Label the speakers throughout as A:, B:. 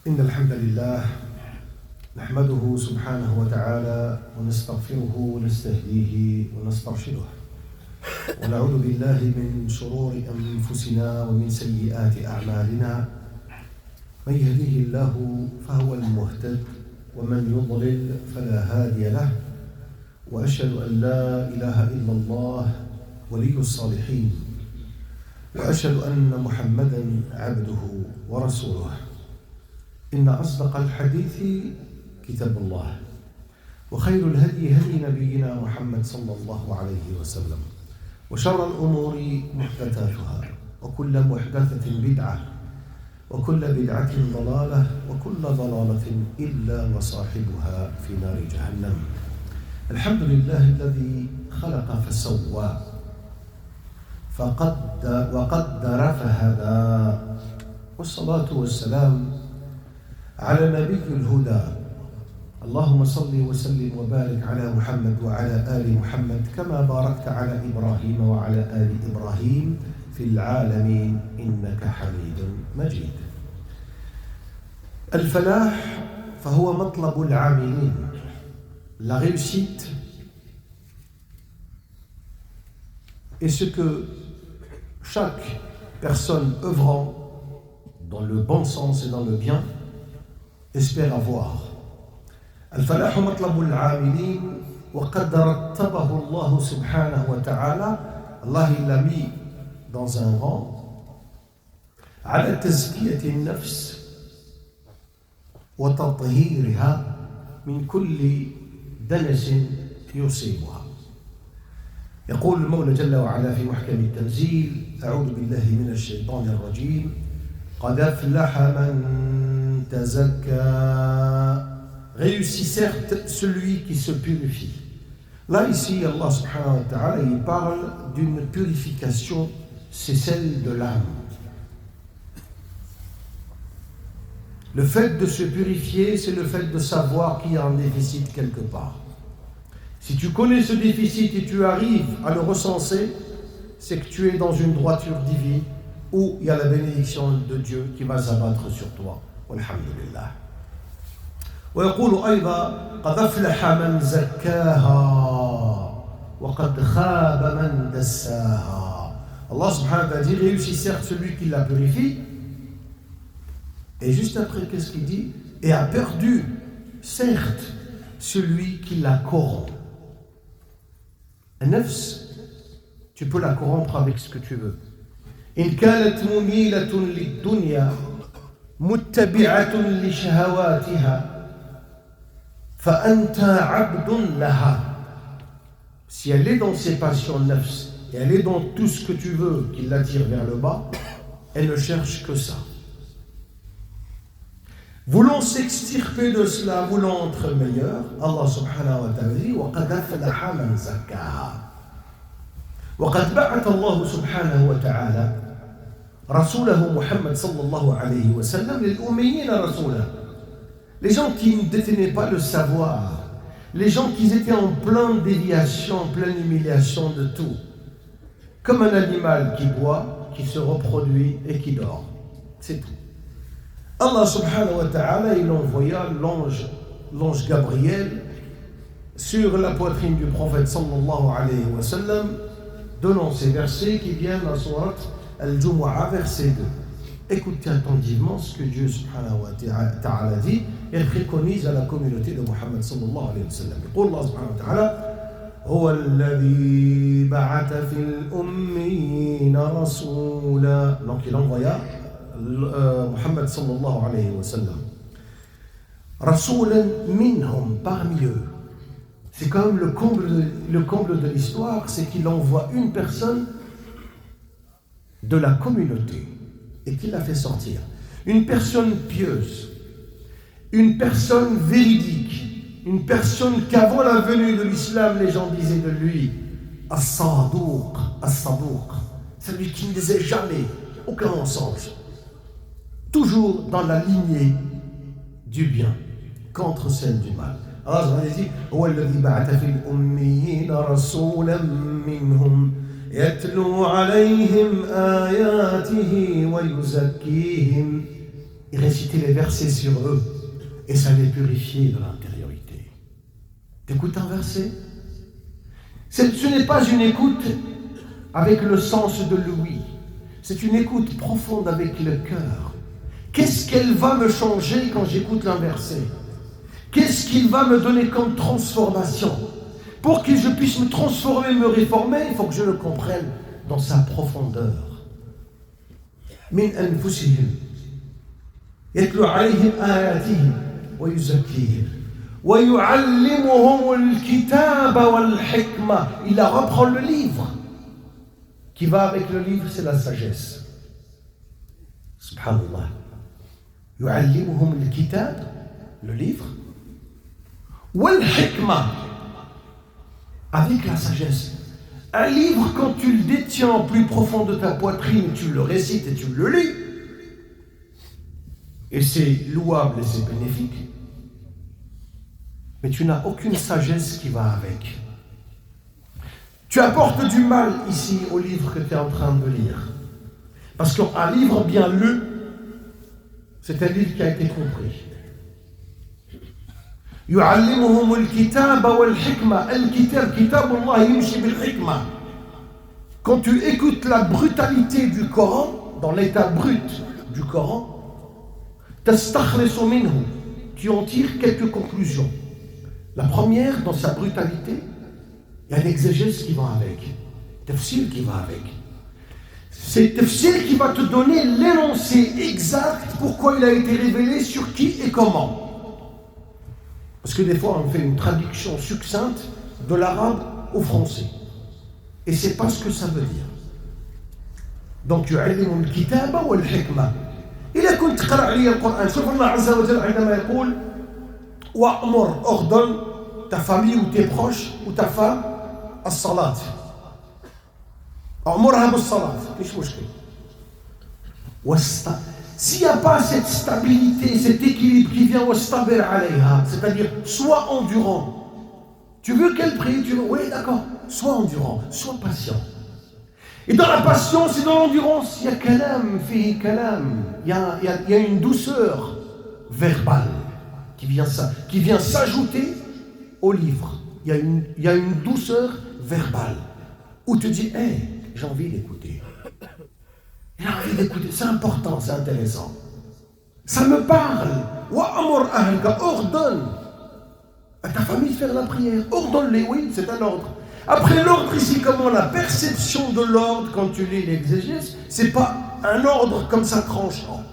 A: إن الحمد لله نحمده سبحانه وتعالى ونستغفره ونستهديه ونسترشده ونعوذ بالله من شرور أنفسنا ومن سيئات أعمالنا من يهديه الله فهو المهتد ومن يضلل فلا هادي له وأشهد أن لا إله إلا الله ولي الصالحين وأشهد أن محمدًا عبده ورسوله إن أصدق الحديث كتاب الله وخير الهدي هدي نبينا محمد صلى الله عليه وسلم وشر الأمور محدثاتها وكل محدثة بدعة وكل بدعة ضلالة وكل ضلالة إلا وصاحبها في نار جهنم. الحمد لله الذي خلق فسوى وقدر فهدى والصلاة والسلام على نبي الهدى اللهم صل وسلم وبارك على محمد وعلى آل محمد كما باركت على إبراهيم وعلى آل إبراهيم في العالمين إنك حميد مجيد. الفلاح فهو مطلب العاملين. La réussite est ce que chaque personne œuvrant dans le bon sens et dans le bien espère avoir. الفلاح مطلب العاملين وقد رتبه الله سبحانه وتعالى. Allah il l'a mis dans un rang على تزكية النفس وتطهيرها من كل دنس يصيبها. يقول المولى جل وعلا في محكم التنزيل: أعوذ بالله من الشيطان الرجيم قد أفلح من تزكى. Réussit certes celui qui se purifie. Là ici Allah subhanahu wa ta'ala il parle d'une purification, c'est celle de l'âme. Le fait de se purifier, c'est le fait de savoir qu'il y a un déficit quelque part. Si tu connais ce déficit et tu arrives à le recenser, c'est que tu es dans une droiture divine où il y a la bénédiction de Dieu qui va s'abattre sur toi. Walhamdulillah. ويقول أيضا قد أفلح من زكاها وقد خاب من دساها. Allah subhanahu wa ta'ala dit réussit certes celui qui la purifie. Et juste après, qu'est-ce qu'il dit? Et a perdu, certes, celui qui la corrompt. Un nefs, tu peux la corrompre avec ce que tu veux. إن كانت مميلة للدنيا متبعة لشهواتها فأنت عبد لها. Si elle est dans ses passions nefs, et elle est dans tout ce que tu veux qui l'attire vers le bas, elle ne cherche que ça. Voulant s'extirper de cela, voulant être meilleur, Allah subhanahu wa ta'ala dit وَقَدْ أَفْلَحَ مَنْ زَكَّاهَا. وَقَدْ بَعَثَ اللَّهُ سبحانه وتعالى رسوله محمد صلى الله عليه وسلم للأميين رسولا. Les gens qui ne détenaient pas le savoir, les gens qui étaient en pleine déviation, en pleine humiliation de tout, comme un animal qui boit, qui se reproduit et qui dort, c'est tout. Allah subhanahu wa ta'ala il envoya l'ange Gabriel sur la poitrine du prophète sallallahu alayhi wa sallam, donnant ces versets qui viennent à Surat Al-Jumu'ah, verset 2. Écoutez attentivement ce que Dieu subhanahu wa ta'ala dit et préconise à la communauté de Muhammad sallallahu alayhi wa sallam. يقول الله سبحانه وتعالى هو الذي بعث في الأميين رسولا. Donc il envoya Muhammad sallallahu alayhi wa sallam Rasulan minhum, parmi eux. C'est quand même le comble de l'histoire, c'est qu'il envoie une personne de la communauté et qu'il la fait sortir. Une personne pieuse, une personne véridique, une personne qu'avant la venue de l'islam, les gens disaient de lui As-Saduq, As-Saduq, celui qui ne disait jamais aucun mensonge, toujours dans la lignée du bien contre celle du mal. Allah dit هو الذي بعث في الأميين رسولا منهم يتلو عليهم آياته ويزكيهم et réciter les versets sur eux, et ça les purifiait de l'intériorité. T'écoutes un verset? Ce n'est pas une écoute avec le sens de l'ouïe, c'est une écoute profonde avec le cœur. Qu'est-ce qu'elle va me changer quand j'écoute un verset? Qu'est-ce qu'il va me donner comme transformation? Pour que je puisse me transformer, me réformer, il faut que je le comprenne dans sa profondeur. Min anfusihim yatlu alayhim ayatihim wa yuzakkihim wa yu'allimuhum al-kitaba wal-hikma. Il a reprend le livre. Qui va avec le livre, c'est la sagesse. Subhanallah. Yu'allimuhum al-kitab, le livre, wal-hikma, avec la sagesse. Un livre, quand tu le détiens au plus profond de ta poitrine, tu le récites et tu le lis, et c'est louable et c'est bénéfique, mais tu n'as aucune sagesse qui va avec. Tu apportes du mal ici au livre que tu es en train de lire. Parce qu'un livre bien lu, c'est un livre qui a été compris. يعلمهم الكتاب والحكمة. الكتاب كتاب الله يمشي بالحكمة. Quand tu écoutes la brutalité du Coran, dans l'état brut du Coran, تستخلص منه, tu en tires quelques conclusions. La première, dans sa brutalité, il y a l'exégèse qui va avec, tafsir qui va avec. C'est tafsir qui va te donner l'énoncé exact pourquoi il a été révélé, sur qui et comment. Parce que des fois, on fait une traduction succincte de l'arabe au français. Et c'est pas ce que ça veut dire. Donc, يعلم الكتاب والحكمة. إذا كنت تقرأ علي القرآن، شوف الله عز وجل عندما يقول وأمر, ordonne ta famille ou tes proches ou ta femme الصلاة. أمرها بالصلاة. مش مشكلة. S'il n'y a pas cette stabilité, cet équilibre qui vient wastabir alayha, c'est-à-dire sois endurant. Tu veux qu'elle prie? Tu veux? Oui, d'accord. Sois endurant, sois patient. Et dans la patience et dans l'endurance, il y a kalam, fihi kalam. Il y a une douceur verbale qui vient s'ajouter au livre. Il y a une douceur verbale où tu dis, hey, j'ai envie d'écouter. J'ai envie d'écouter, c'est important, c'est intéressant. Ça me parle. Wa'amur ahlka, ordonne à ta famille de faire la prière. Ordonne-les, oui, c'est un ordre. Après l'ordre ici, comment la perception de l'ordre quand tu lis l'exégèse, c'est pas un ordre comme ça tranchant.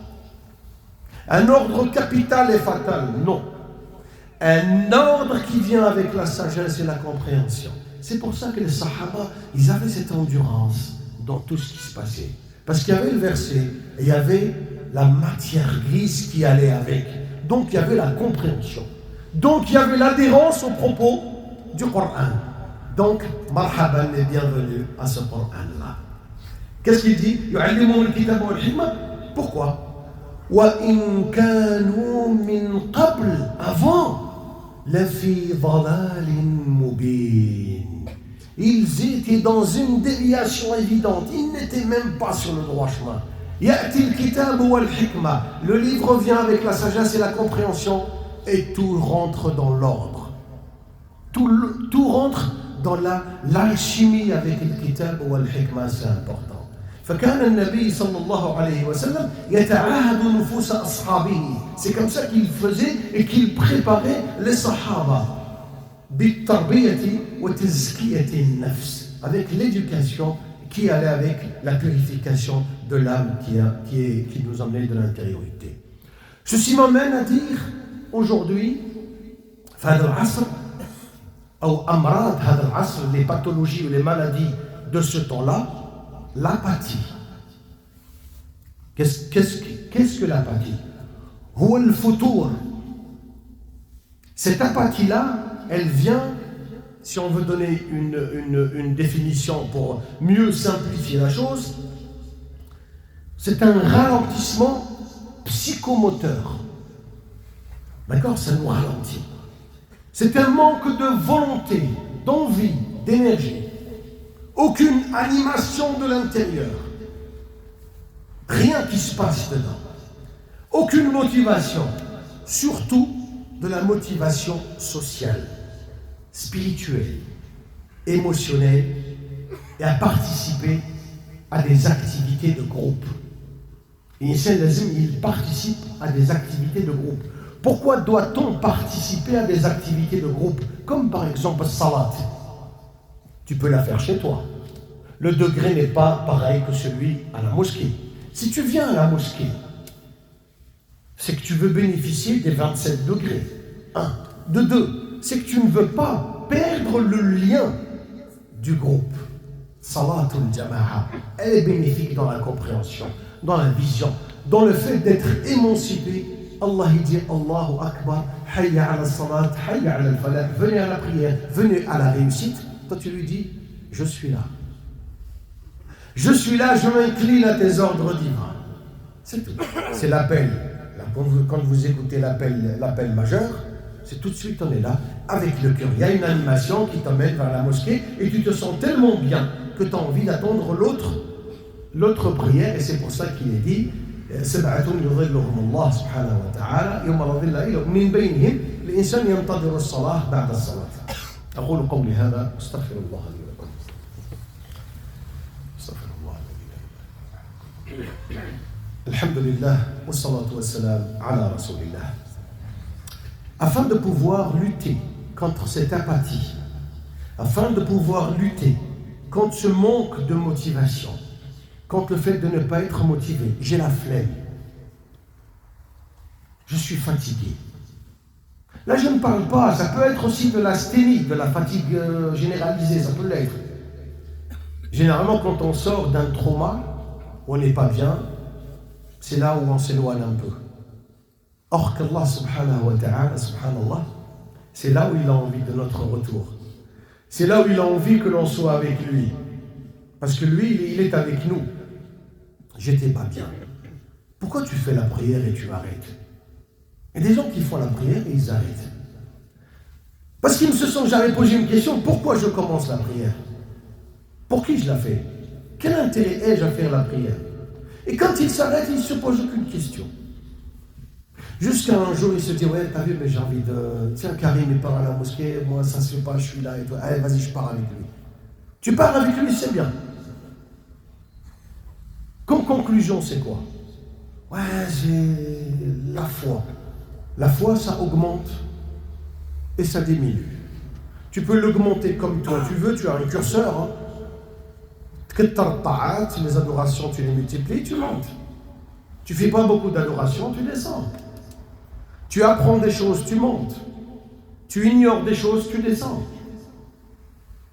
A: Un ordre capital et fatal, non. Un ordre qui vient avec la sagesse et la compréhension. C'est pour ça que les Sahaba, ils avaient cette endurance dans tout ce qui se passait. Parce qu'il y avait le verset, et il y avait la matière grise qui allait avec. Donc il y avait la compréhension. Donc il y avait l'adhérence aux propos du Coran. Donc, marhaban et bienvenue à ce Coran-là. Qu'est-ce qu'il dit? يعلمهم الكتاب والحكمة. Pourquoi? وإن كانوا من قبل, avant, لفي ضلال مبين. Ils étaient dans une déviation évidente. Ils n'étaient même pas sur le droit chemin. يأتي الكتاب والحكمة. Le livre vient avec la sagesse et la compréhension, et tout rentre dans l'ordre. Tout rentre dans l'alchimie avec le kitab ou le hikmah, c'est important. فكان النبي صلى الله عليه وسلم يتعاهد نفوس أصحابه. C'est comme ça qu'il faisait et qu'il préparait les sahaba بالتربية وتزكية النفس, avec l'éducation qui allait avec la purification de l'âme qui nous emmenait de l'intériorité. Ceci m'amène à dire aujourd'hui, في هذا العصر أو أمراض هذا العصر, les pathologies ou les maladies de ce temps-là, l'apathie. Qu'est-ce que l'apathie? هو الفتور. Cette apathie-là, elle vient, si on veut donner une définition pour mieux simplifier la chose, c'est un ralentissement psychomoteur. D'accord? Ça nous ralentit. C'est un manque de volonté, d'envie, d'énergie. Aucune animation de l'intérieur. Rien qui se passe dedans. Aucune motivation, surtout de la motivation sociale, spirituelle, émotionnelle, et à participer à des activités de groupe. L'insan lazim, il participe à des activités de groupe. Pourquoi doit-on participer à des activités de groupe? Comme par exemple salat. Tu peux la faire chez toi. Le degré n'est pas pareil que celui à la mosquée. Si tu viens à la mosquée, c'est que tu veux bénéficier des 27 degrés. 1. De 2, c'est que tu ne veux pas perdre le lien du groupe. Salatul Jama'a, elle est bénéfique dans la compréhension, dans la vision, dans le fait d'être émancipé. Allah dit Allahu Akbar, Hayya ala salat, Hayya ala al-falah, venez à la prière, venez à la réussite. Toi tu lui dis, je suis là. Je suis là, je m'incline à tes ordres divins. C'est tout. C'est l'appel. Quand vous écoutez l'appel majeur, c'est tout de suite on est là, avec le cœur. Il y a une animation qui t'emmène vers la mosquée et tu te sens tellement bien que tu as envie d'attendre l'autre prière, et c'est pour ça qu'il est dit سبعة يظلهم الله سبحانه وتعالى يوم لا ظل إلا من بينهم الإنسان ينتظر الصلاة بعد الصلاة. أقول قولي هذا أستغفر الله لي ولكم. أستغفر الله لي. الحمد لله والصلاة والسلام على رسول الله. Afin de pouvoir lutter contre cette apathie, afin de pouvoir lutter contre ce manque de motivation, contre le fait de ne pas être motivé, j'ai la flemme, je suis fatigué. Là, je ne parle pas, ça peut être aussi de l'asthénie, de la fatigue généralisée, ça peut l'être. Généralement, quand on sort d'un trauma, on n'est pas bien, c'est là où on s'éloigne un peu. Or qu'Allah subhanahu wa ta'ala, subhanallah, c'est là où il a envie de notre retour. C'est là où il a envie que l'on soit avec lui. Parce que lui, il est avec nous. J'étais pas bien. Pourquoi tu fais la prière et tu arrêtes? Il y a des gens qui font la prière et ils arrêtent. Parce qu'ils ne se sont jamais posé une question, pourquoi je commence la prière? Pour qui je la fais? Quel intérêt ai-je à faire la prière? Et quand ils s'arrêtent, ils ne se posent aucune question. Jusqu'à un jour, il se dit, ouais, t'as vu, mais j'ai envie de... Tiens, Karim, il part à la mosquée, moi, ça ne se fait pas, je suis là et tout. Allez, vas-y, je pars avec lui. Tu pars avec lui, c'est bien. Comme conclusion, c'est quoi? Ouais, j'ai la foi. La foi, ça augmente et ça diminue. Tu peux l'augmenter comme toi tu veux, tu as un curseur. Hein. Les adorations, tu les multiplies, tu montes. Tu fais pas beaucoup d'adorations, tu descends. Tu apprends des choses, tu montes. Tu ignores des choses, tu descends.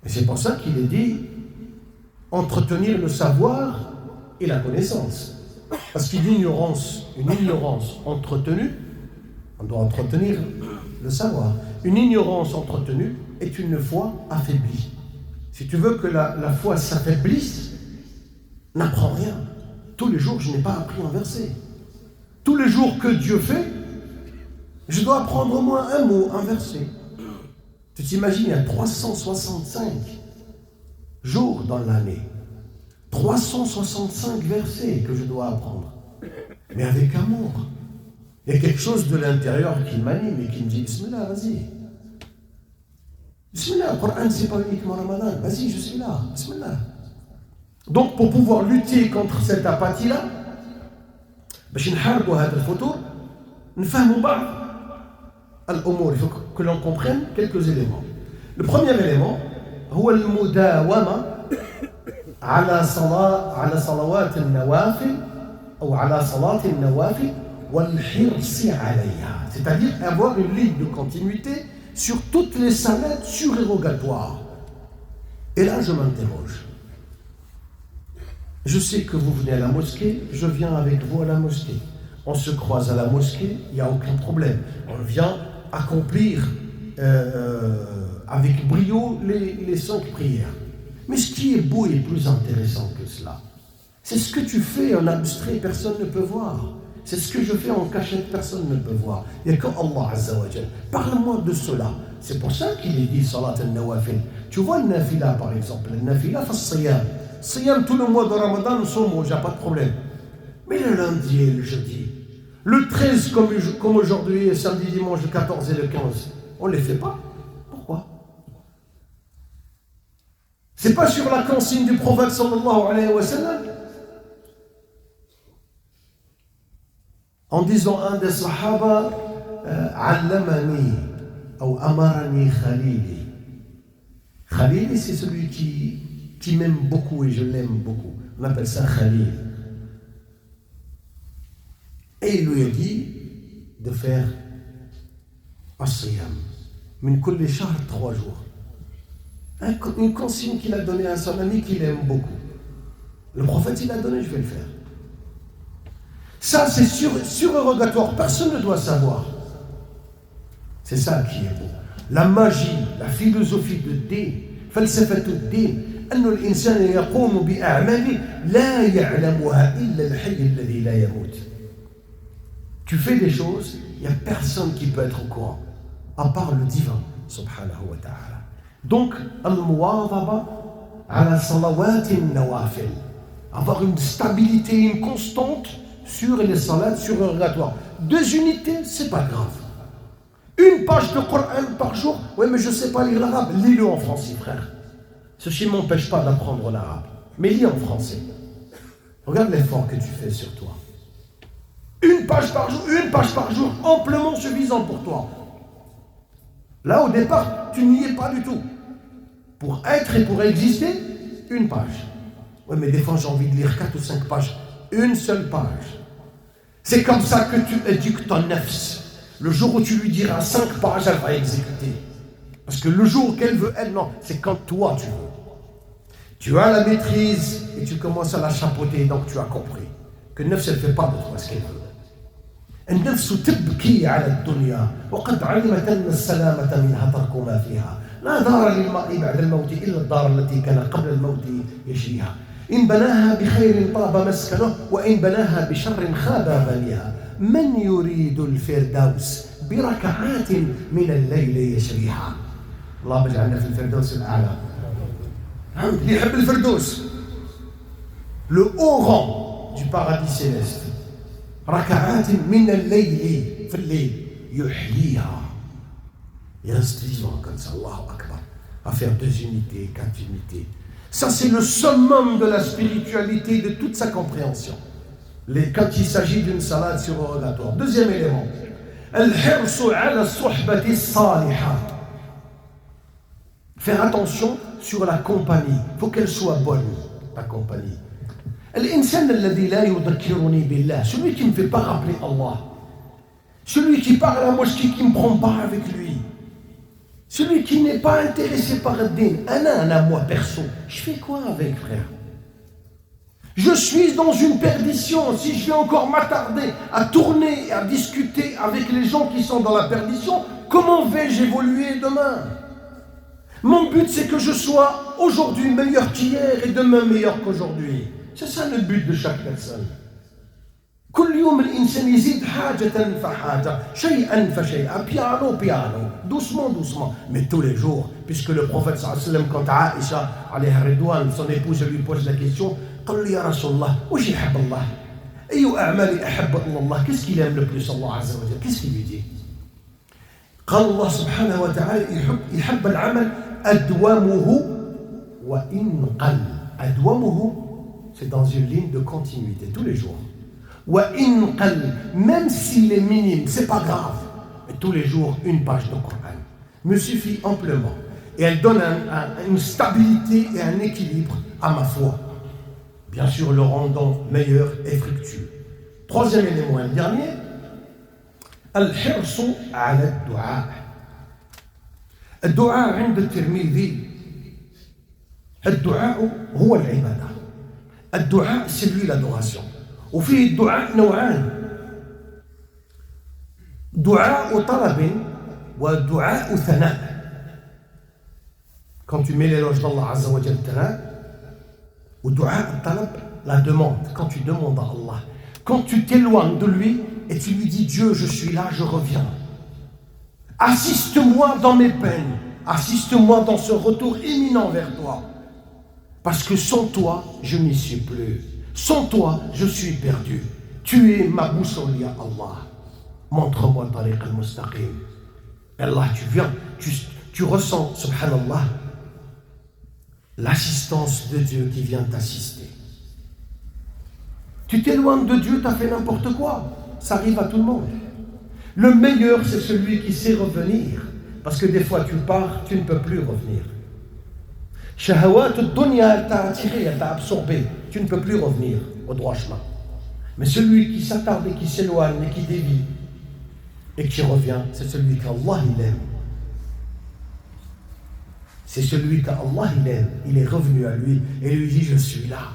A: Et c'est pour ça qu'il est dit entretenir le savoir et la connaissance. Parce qu'une ignorance entretenue, on doit entretenir le savoir. Une ignorance entretenue est une foi affaiblie. Si tu veux que la foi s'affaiblisse, n'apprends rien. Tous les jours, je n'ai pas appris un verset. Tous les jours que Dieu fait, je dois apprendre au moins un mot, un verset. Tu t'imagines, il y a 365 jours dans l'année. 365 versets que je dois apprendre. Mais avec amour. Il y a quelque chose de l'intérieur qui m'anime et qui me dit Bismillah, vas-y. Bismillah, le Coran, c'est pas uniquement Ramadan. Vas-y, je suis là. Bismillah. Donc, pour pouvoir lutter contre cette apathie-là, باش نحاربوا هذا الفتور نفهموا بعض الأمور. Il faut que l'on comprenne quelques éléments. Le premier élément هو المداومة على صلوات النوافل أو على صلاة النوافل والحرص عليها. C'est-à-dire avoir une ligne de continuité sur toutes les salades surérogatoires. Et là, je m'interroge. Je sais que vous venez à la mosquée, je viens avec vous à la mosquée. On se croise à la mosquée, il n'y a aucun problème. On vient accomplir avec brio les 5 prières. Mais ce qui est beau et plus intéressant que cela, c'est ce que tu fais en abstrait, personne ne peut voir. C'est ce que je fais en cachette, personne ne peut voir. Il n'y a qu'Allah Azza wa Jal. Parle-moi de cela. C'est pour ça qu'il est dit Salat al-Nawafil. Tu vois le nafila par exemple. Le nafila, c'est le siyam. Siyam, tout le mois de Ramadan, nous sommes, il n'y a pas de problème. Mais le lundi et le jeudi, Le 13 comme aujourd'hui, et samedi, dimanche, le 14 et le 15, on ne les fait pas. Pourquoi? C'est pas sur la consigne du prophète sallallahu alayhi wa sallam. En disant un des sahaba, allamani ou amarani khalili. Khalili, c'est celui qui m'aime beaucoup et je l'aime beaucoup. On appelle ça Khalil. Et il lui a dit de faire as-siyam min kulli shahr 3 jours. Une consigne qu'il a donnée à son ami qu'il aime beaucoup. Le prophète il a donné, je vais le faire. Ça c'est surérogatoire, personne ne doit savoir. C'est ça qui est beau. La magie, la philosophie de din, فلسفة الدين أن الإنسان يقوم بأعمال لا يعلمها إلا الحي الذي لا يموت. Tu fais des choses, il n'y a personne qui peut être au courant, à part le divin, subhanahu wa ta'ala. Donc, al-muwadhaba ala salawatin nawafil. Avoir une stabilité, une constante sur les salats surérogatoires. 2 unités, c'est pas grave. Une page de Coran par jour, oui, mais je ne sais pas lire l'arabe. Lis-le en français, frère. Ceci ne m'empêche pas d'apprendre l'arabe. Mais lis en français. Regarde l'effort que tu fais sur toi. Une page par jour, amplement suffisant pour toi. Là, au départ, tu n'y es pas du tout. Pour être et pour exister, une page. Oui, mais des fois, j'ai envie de lire 4 ou 5 pages. Une seule page. C'est comme ça que tu éduques ton nefs. Le jour où tu lui diras 5 pages, elle va exécuter. Parce que le jour qu'elle veut, elle, non. C'est quand toi, tu veux. Tu as la maîtrise et tu commences à la chapeauter, donc tu as compris que nefs, elle ne fait pas de toi ce qu'elle veut. النفس تبكي على الدنيا وقد علمت أن السلامة منها ترك ما فيها لا دار للمرء بعد الموت إلا الدار التي كان قبل الموت يشريها إن بناها بخير طاب مسكنه وإن بناها بشر خاب بنيها من يريد الفردوس بركعات من الليل يشريها الله يجعلنا في الفردوس الأعلى اللي يحب الفردوس le haut rang du paradis céleste ركعات من الليل في الليل يحييها. Il reste vivant comme ça, Allahu Akbar, à faire 2 unités, 4 unités. Ça c'est le summum de la spiritualité, de toute sa compréhension. Quand il s'agit d'une salade surérogatoire. 2e élément, الحرص على الصحبة الصالحة. Faire attention sur la compagnie. Il faut qu'elle soit bonne, ta compagnie. الإنسان الذي لا يذكرني بالله, celui qui ne me fait pas rappeler Allah, celui qui part à la mosquée qui ne me prend pas avec lui, celui qui n'est pas intéressé par le din, ana moi perso, je fais quoi avec, frère? Je suis dans une perdition. Si je vais encore m'attarder à tourner et à discuter avec les gens qui sont dans la perdition, comment vais-je évoluer demain? Mon but c'est que je sois aujourd'hui meilleur qu'hier et demain meilleur qu'aujourd'hui. C'est ça le but de chaque personne. كل يوم الإنسان يزيد حاجة فحاجة شيئا فشيئا piano doucement mais tous les jours, puisque le prophète sallallahu alayhi wa sallam, quand Aïcha alayha ridwan, son épouse, lui pose la question, قال لي يا رسول الله وش يحب الله أي أعمالي أحب إلى الله, qu'est-ce qu'il aime le plus Allah azza wa jalla, qu'est-ce qu'il lui dit? قال الله سبحانه وتعالى يحب العمل أدومه وإن قل. أدومه, c'est dans une ligne de continuité, tous les jours. وَإِنْ قَلْ, même s'il est minime, c'est pas grave. Mais tous les jours, une page de Coran me suffit amplement. Et elle donne une stabilité et un équilibre à ma foi. Bien sûr, le rendant meilleur et fructueux. 3e élément, le dernier. الحرص على الدعاء. الدعاء عند الترمذي. الدعاء هو العبادة. الدعاء c'est lui l'adoration. وفيه الدعاء نوعان. دعاء طلب ودعاء ثناء. Quand tu mets l'éloge d'Allah Azza wa Jal, ou دعاء الطلب, la demande, quand tu demandes à Allah, quand tu t'éloignes de lui et tu lui dis Dieu, je suis là, je reviens. Assiste-moi dans mes peines, assiste-moi dans ce retour imminent vers toi. Parce que sans toi, je n'y suis plus. Sans toi, je suis perdu. Tu es ma boussole, ya Allah. Montre-moi le tariq al-mustaqim. Allah, tu viens, tu ressens, subhanallah, l'assistance de Dieu qui vient t'assister. Tu t'éloignes de Dieu, tu as fait n'importe quoi. Ça arrive à tout le monde. Le meilleur, c'est celui qui sait revenir. Parce que des fois, tu pars, tu ne peux plus revenir. Shahawat al-dunya, elle t'a attiré, elle t'a absorbé. Tu ne peux plus revenir au droit chemin. Mais celui qui s'attarde et qui s'éloigne et qui dévie et qui revient, c'est celui qu'Allah il aime. C'est celui qu'Allah il aime. Il est revenu à lui et lui dit, je suis là.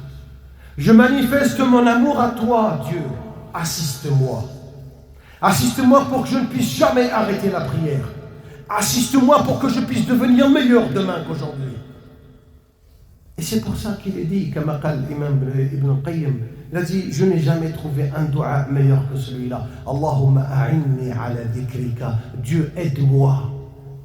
A: Je manifeste mon amour à toi, Dieu. Assiste-moi. Assiste-moi pour que je ne puisse jamais arrêter la prière. Assiste-moi pour que je puisse devenir meilleur demain qu'aujourd'hui. Et c'est pour ça qu'il est dit, comme l'imam Ibn al-Qayyim, il a dit, je n'ai jamais trouvé un dua meilleur que celui-là. Allahumma a'inni ala dhikrika. Dieu, aide-moi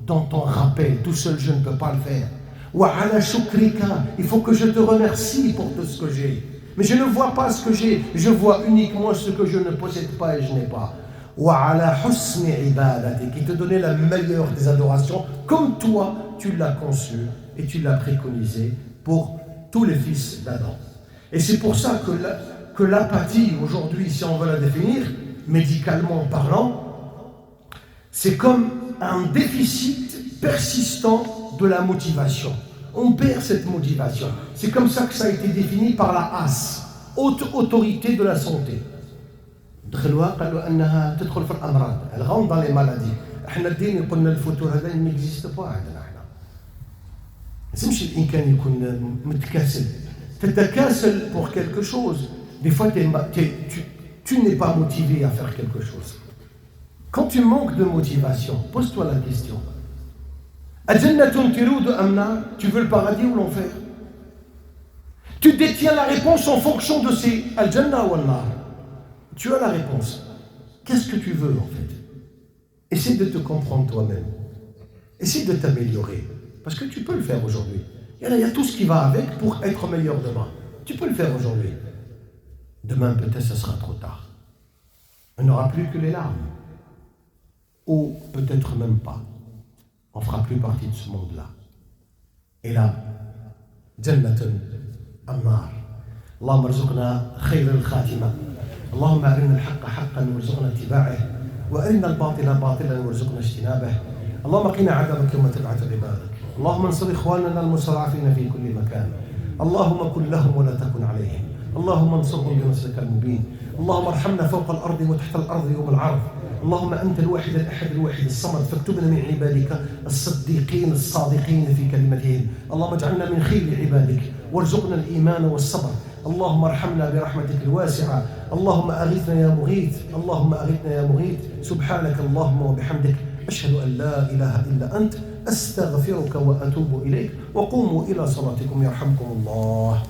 A: dans ton rappel. Tout seul, je ne peux pas le faire. Wa ala shukrika. Il faut que je te remercie pour tout ce que j'ai. Mais je ne vois pas ce que j'ai. Je vois uniquement ce que je ne possède pas et je n'ai pas. Wa ala husni ibadati. Qui te donnait la meilleure des adorations, comme toi, tu l'as conçu et tu l'as préconisé pour tous les fils d'Adam. Et c'est pour ça que l'apathie, aujourd'hui, si on veut la définir, médicalement parlant, c'est comme un déficit persistant de la motivation. On perd cette motivation. C'est comme ça que ça a été défini par la HAS, Haute Autorité de la Santé. Elle rentre dans les maladies. Il n'existe pas. لازمش الانسان يكون متكاسل تتكاسل pour quelque chose. Des fois tu n'es pas motivé à faire quelque chose. Quand tu manques de motivation, pose-toi la question. Tu veux le paradis ou l'enfer? Tu détiens la réponse en fonction de ces al-jannah ou al-nar. Tu as la réponse. Qu'est-ce que tu veux en fait? Essaie de te comprendre toi-même. Essaie de t'améliorer. Parce que tu peux le faire aujourd'hui. Il y a tout ce qui va avec pour être meilleur demain. Tu peux le faire aujourd'hui. Demain, peut-être, ce sera trop tard. On n'aura plus que les larmes. Ou peut-être même pas. On ne fera plus partie de ce monde-là. Et là, Jannatun Ammar. اللهم ارزقنا خير الخاتمة. اللهم أرنا الحق حقا وارزقنا اتباعه وأرنا الباطل باطلا وارزقنا اجتنابه. اللهم قنا عذابك يوم تبعث عبادك. اللهم انصر إخواننا المستضعفين في كل مكان. اللهم كن لهم ولا تكن عليهم. اللهم انصرهم بنصرك المبين. اللهم ارحمنا فوق الأرض وتحت الأرض يوم العرض. اللهم أنت الواحد الأحد الواحد الصمد فاكتبنا من عبادك الصديقين الصادقين في كلمتهم. اللهم اجعلنا من خير عبادك وارزقنا الإيمان والصبر. اللهم ارحمنا برحمتك الواسعة. اللهم أغثنا يا مغيث. اللهم أغثنا يا مغيث. سبحانك اللهم وبحمدك أشهد أن لا إله إلا أنت أستغفرك وأتوب إليك وقوموا إلى صلاتكم يرحمكم الله.